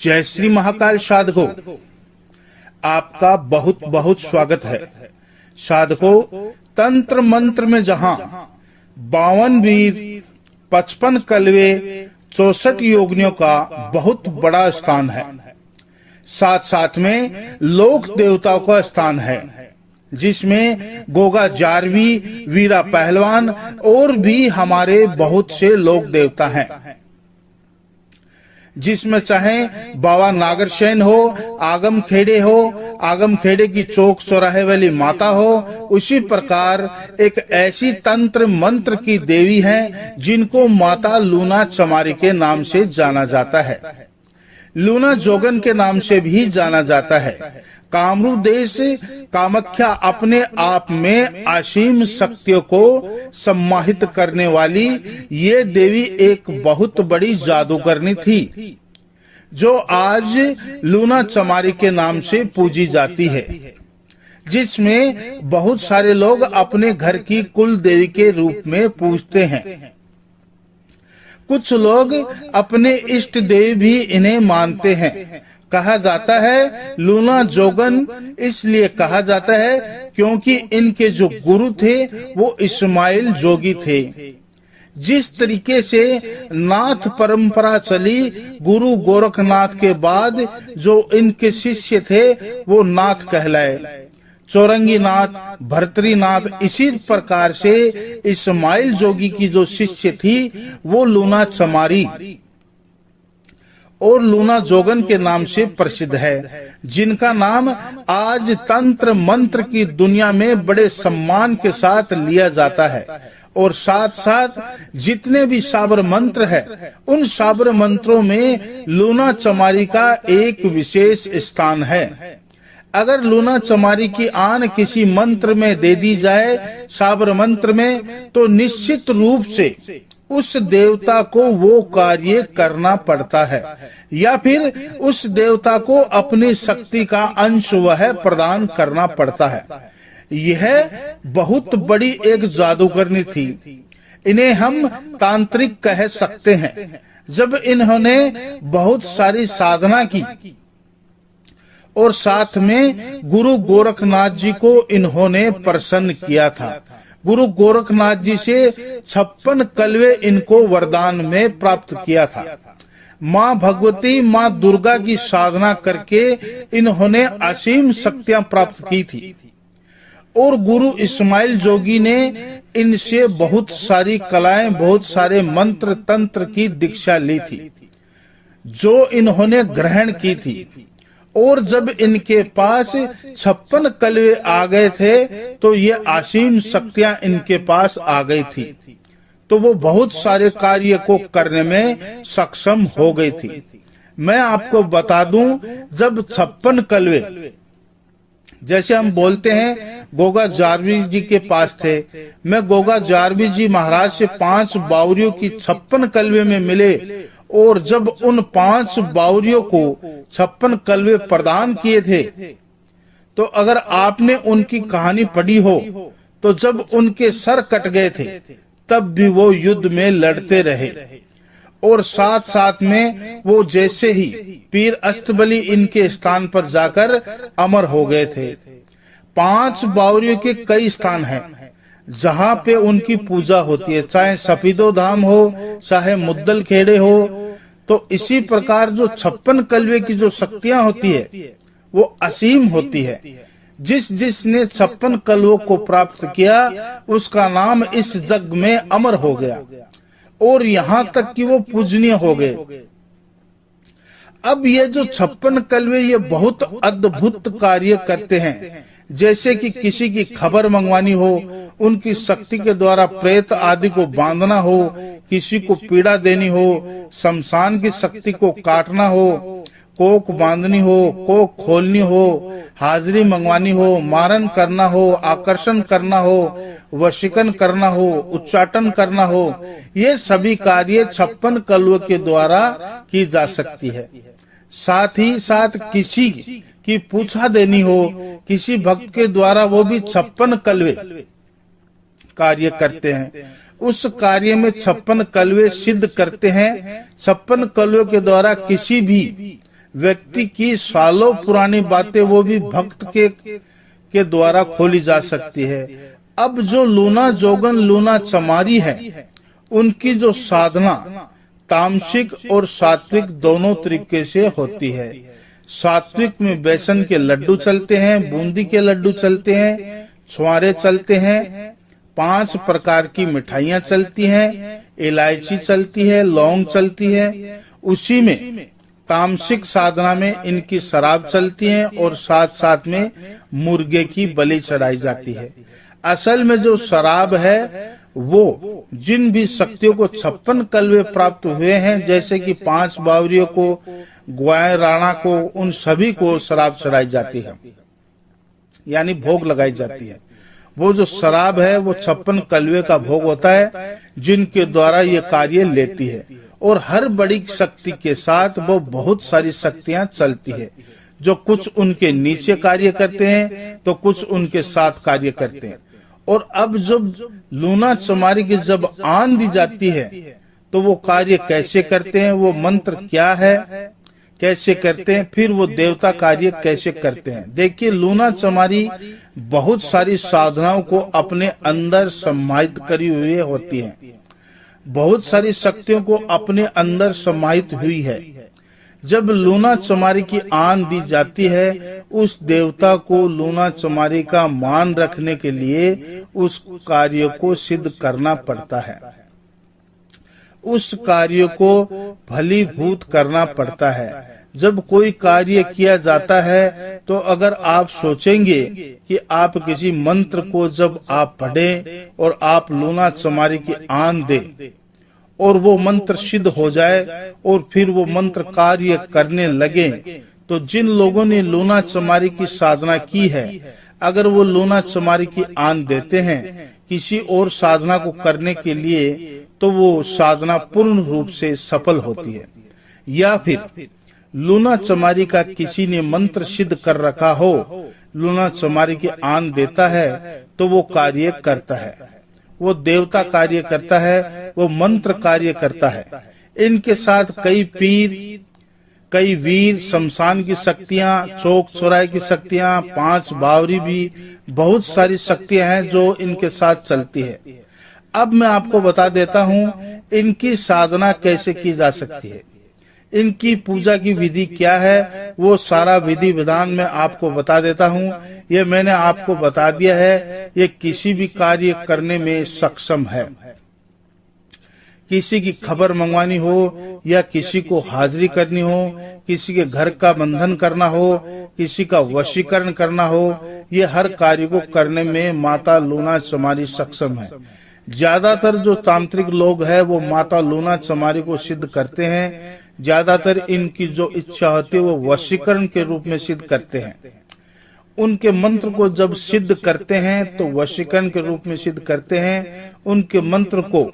जय श्री महाकाल साधको, आपका बहुत बहुत स्वागत है। साधको, तंत्र मंत्र में जहाँ 52 वीर, 55 कलवे, 64 योगिनियों का बहुत बड़ा स्थान है, साथ साथ में लोक देवताओं का स्थान है, जिसमें गोगा जारवी, वीरा पहलवान और भी हमारे बहुत से लोक देवता हैं, जिसमें चाहे बाबा नागरसेन हो, आगम खेड़े हो, आगम खेड़े की चौक चौराहे वाली माता हो, उसी प्रकार एक ऐसी तंत्र मंत्र की देवी है जिनको माता लूना चमारी के नाम से जाना जाता है, लूना जोगन के नाम से भी जाना जाता है। कामरूप देश कामाख्या अपने आप में असीम शक्तियों को सम्माहित करने वाली ये देवी एक बहुत बड़ी जादूगरनी थी, जो आज लूना चमारी के नाम से पूजी जाती है, जिसमें बहुत सारे लोग अपने घर की कुल देवी के रूप में पूजते हैं। कुछ लोग अपने इष्ट देवी भी इन्हें मानते हैं। कहा जाता है लूना जोगन इसलिए कहा जाता है क्योंकि इनके जो गुरु थे वो इस्माइल जोगी थे। जिस तरीके से नाथ परंपरा चली, गुरु गोरखनाथ के बाद जो इनके शिष्य थे वो नाथ कहलाए, चौरंगी नाथ, भरतरी नाथ। इसी प्रकार से इस्माइल जोगी की जो शिष्य थी वो लूना चमारी और लूना जोगन के नाम से प्रसिद्ध है, जिनका नाम आज तंत्र मंत्र की दुनिया में बड़े सम्मान के साथ लिया जाता है। और साथ साथ जितने भी साबर मंत्र है, उन साबर मंत्रों में लूना चमारी का एक विशेष स्थान है। अगर लूना चमारी की आन किसी मंत्र में दे दी जाए, साबर मंत्र में, तो निश्चित रूप से उस देवता को वो कार्य करना पड़ता है, या फिर उस देवता को अपनी शक्ति का अंश वह प्रदान करना पड़ता है। यह बहुत बड़ी एक जादूगरनी थी। इन्हें हम तांत्रिक कह सकते हैं। जब इन्होंने बहुत सारी साधना की और साथ में गुरु गोरखनाथ जी को इन्होंने प्रसन्न किया था, गुरु गोरखनाथ जी से 56 कलवे इनको वरदान में प्राप्त किया था। माँ भगवती, माँ दुर्गा की साधना करके इन्होंने असीम शक्तियां प्राप्त की थी और गुरु इस्माइल जोगी ने इनसे बहुत सारी कलाएं, बहुत सारे मंत्र तंत्र की दीक्षा ली थी, जो इन्होंने ग्रहण की थी। और जब इनके पास 56 कलवे आ गए थे तो ये असीम शक्तियां इनके पास आ गई थी, तो वो बहुत सारे कार्य को करने में सक्षम हो गई थी। मैं आपको बता दूं, जब 56 कलवे, जैसे हम बोलते हैं गोगा जारवी जी के पास थे, मैं गोगा जारवी जी महाराज से 5 बावरियों की 56 कलवे में मिले, और जब उन 5 बावरियों को 56 कलवे प्रदान किए थे, तो अगर आपने उनकी कहानी पढ़ी हो तो जब उनके सर कट गए थे तब भी वो युद्ध में लड़ते रहे, और साथ साथ में वो जैसे ही पीर अस्तबली इनके स्थान पर जाकर अमर हो गए थे। 5 बावरियों के कई स्थान हैं जहाँ पे उनकी पूजा होती है, चाहे सफीदो धाम हो, चाहे मुद्दल खेड़े हो। तो इसी प्रकार जो 56 कलवे की जो शक्तियां होती है वो असीम होती है। जिसने 56 कलवों को प्राप्त किया उसका नाम इस जग में अमर हो गया, और यहाँ तक कि वो पूजनीय हो गए। अब ये जो 56 कलवे ये बहुत अद्भुत कार्य करते हैं। जैसे कि किसी की खबर मंगवानी हो, उनकी शक्ति के द्वारा प्रेत आदि को बांधना हो, किसी को पीड़ा देनी हो, शमशान की शक्ति को काटना हो, कोक बांधनी हो, कोक खोलनी हो, हाजिरी मंगवानी हो, मारन करना हो, आकर्षण करना हो, वशीकरण करना हो, उच्चाटन करना हो, ये सभी कार्य 56 कलवों के द्वारा की जा सकती है। साथ ही साथ किसी की पूछा देनी हो, किसी भक्त के द्वारा, वो भी 56 कलवे कार्य करते हैं। उस कार्य में 56 कलवे सिद्ध करते हैं। 56 कलवे के द्वारा किसी भी व्यक्ति की सालों पुरानी बातें वो भी भक्त के द्वारा खोली जा सकती है। अब जो लूना जोगन लूना चमारी है, उनकी जो साधना तामसिक और सात्विक दोनों तरीके से होती है। सात्विक में बेसन के लड्डू चलते हैं, बूंदी के लड्डू चलते हैं, छुआरे चलते हैं, 5 प्रकार की मिठाइयां चलती हैं, इलायची चलती है, लौंग चलती है। उसी में तामसिक साधना में इनकी शराब चलती है और साथ साथ में मुर्गे की बलि चढ़ाई जाती है। असल में जो शराब है वो जिन भी शक्तियों को 56 कलवे प्राप्त हुए हैं, जैसे कि 5 बावरियों को, ग्वाय राणा को, उन सभी को शराब चढ़ाई जाती है, यानी भोग लगाई जाती है। वो जो शराब है वो 56 कलवे का भोग होता है, जिनके द्वारा ये कार्य लेती है। और हर बड़ी शक्ति के साथ वो बहुत सारी शक्तियां चलती है, जो कुछ उनके नीचे कार्य करते हैं तो कुछ उनके साथ कार्य करते हैं। और अब जब लूना चमारी की जब आन दी जाती है तो वो कार्य कैसे करते हैं, वो मंत्र क्या है, कैसे करते हैं, फिर वो देवता कार्य कैसे करते हैं। देखिए, लूना चमारी बहुत सारी साधनाओं को अपने अंदर समाहित करी हुई होती है, बहुत सारी शक्तियों को अपने अंदर समाहित हुई है। जब लूना चमारी की आन दी जाती है, उस देवता को लूना चमारी का मान रखने के लिए उस कार्य को सिद्ध करना पड़ता है, उस कार्य को फलीभूत करना पड़ता है। जब कोई कार्य किया जाता है तो अगर आप सोचेंगे कि आप किसी मंत्र को जब आप पढ़ें और आप लूना चमारी की आन दें और वो मंत्र सिद्ध हो जाए और फिर वो मंत्र कार्य करने लगे, तो जिन लोगों ने लूना चमारी की साधना की है, अगर वो लूना चमारी की आन देते हैं किसी और साधना को करने के लिए, तो वो साधना पूर्ण रूप से सफल होती है। या फिर लूना चमारी का किसी ने मंत्र सिद्ध कर रखा हो, लूना चमारी की आन देता है तो वो कार्य करता है, वो देवता कार्य करता है, वो मंत्र कार्य करता है। इनके साथ कई पीर, कई वीर, शमशान की शक्तियां, चौक चौराहे की शक्तियां, 5 बावरी भी, बहुत सारी शक्तियां हैं जो इनके साथ चलती है। अब मैं आपको बता देता हूँ इनकी साधना कैसे की जा सकती है, इनकी पूजा की विधि क्या है, वो सारा विधि विधान मैं आपको बता देता हूँ। ये मैंने आपको बता दिया है, ये किसी भी कार्य करने में सक्षम है। किसी की खबर मंगवानी हो या किसी को हाजिरी करनी हो, किसी के घर का बंधन करना हो, किसी का वशीकरण करना हो, ये हर कार्य को करने में माता लूना चमारी सक्षम है। ज्यादातर जो तांत्रिक लोग हैं वो माता लूना चमारी को सिद्ध करते हैं। ज्यादातर इनकी जो इच्छा होती है वो वशीकरण के रूप में सिद्ध करते हैं। उनके मंत्र को जब सिद्ध करते हैं तो वशीकरण के रूप में सिद्ध करते हैं उनके मंत्र को,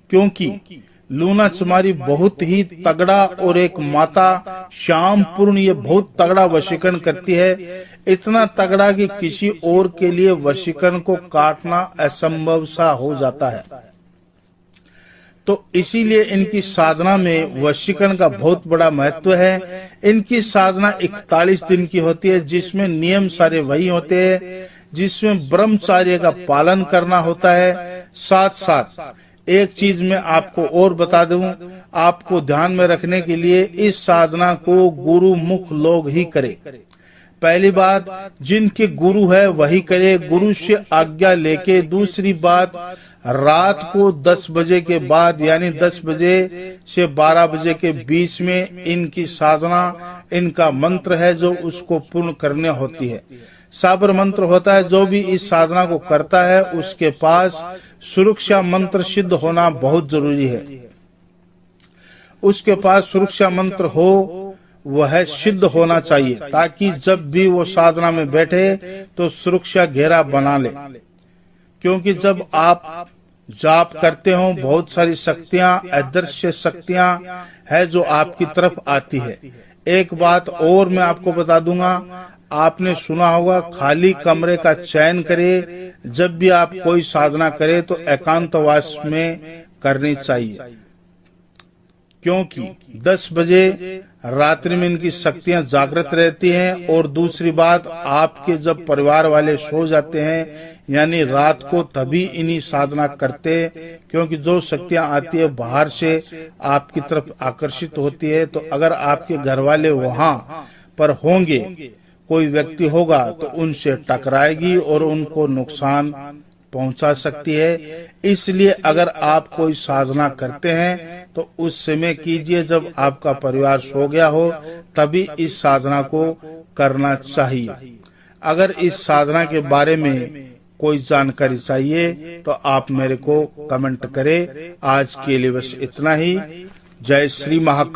क्योंकि लूना चमारी बहुत ही तगड़ा और एक माता श्याम पूर्ण ये बहुत तगड़ा वशीकरण करती है, इतना तगड़ा कि किसी और के लिए वशीकरण को काटना असंभव सा हो जाता है। तो इसीलिए इनकी साधना में वशीकरण का बहुत बड़ा महत्व है। इनकी साधना 41 दिन की होती है, जिसमें नियम सारे वही होते हैं, जिसमें ब्रह्मचर्य का पालन करना होता है। साथ साथ एक चीज मैं आपको और बता दूं, आपको ध्यान में रखने के लिए, इस साधना को गुरु मुख लोग ही करें। पहली बात, जिनके गुरु है वही करे, गुरु से आज्ञा लेके। दूसरी बात, रात को 10 बजे के बाद यानी 10 बजे से 12 बजे के बीच में इनकी साधना, इनका मंत्र है जो उसको पूर्ण करने होती है। साबर मंत्र होता है, जो भी इस साधना को करता है उसके पास सुरक्षा मंत्र सिद्ध होना बहुत जरूरी है। उसके पास सुरक्षा मंत्र हो, वह सिद्ध होना चाहिए, ताकि जब भी वो साधना में बैठे तो सुरक्षा घेरा बना ले। क्योंकि जब आप जाप करते हो, बहुत सारी शक्तियां, अदृश्य शक्तियां है जो आपकी तरफ आती है। एक बात और मैं आपको बता दूंगा, आपने सुना होगा खाली कमरे का चयन करे। जब भी आप कोई साधना करे तो एकांतवास में करनी चाहिए, क्योंकि 10 बजे रात्रि में इनकी शक्तियां जागृत रहती हैं। और दूसरी बात, आपके जब परिवार वाले सो जाते हैं यानी रात को, तभी इन्हीं साधना करते, क्योंकि जो शक्तियां आती है बाहर से आपकी तरफ आकर्षित होती है। तो अगर आपके घर वाले वहां पर होंगे, कोई व्यक्ति होगा तो उनसे टकराएगी और उनको नुकसान पहुंचा सकती है। इसलिए अगर आप कोई साधना करते हैं तो उस समय कीजिए जब आपका परिवार सो गया हो, तभी इस साधना को करना चाहिए। अगर इस साधना के बारे में कोई जानकारी चाहिए तो आप मेरे को कमेंट करें। आज के लिए बस इतना ही। जय श्री महाकाल।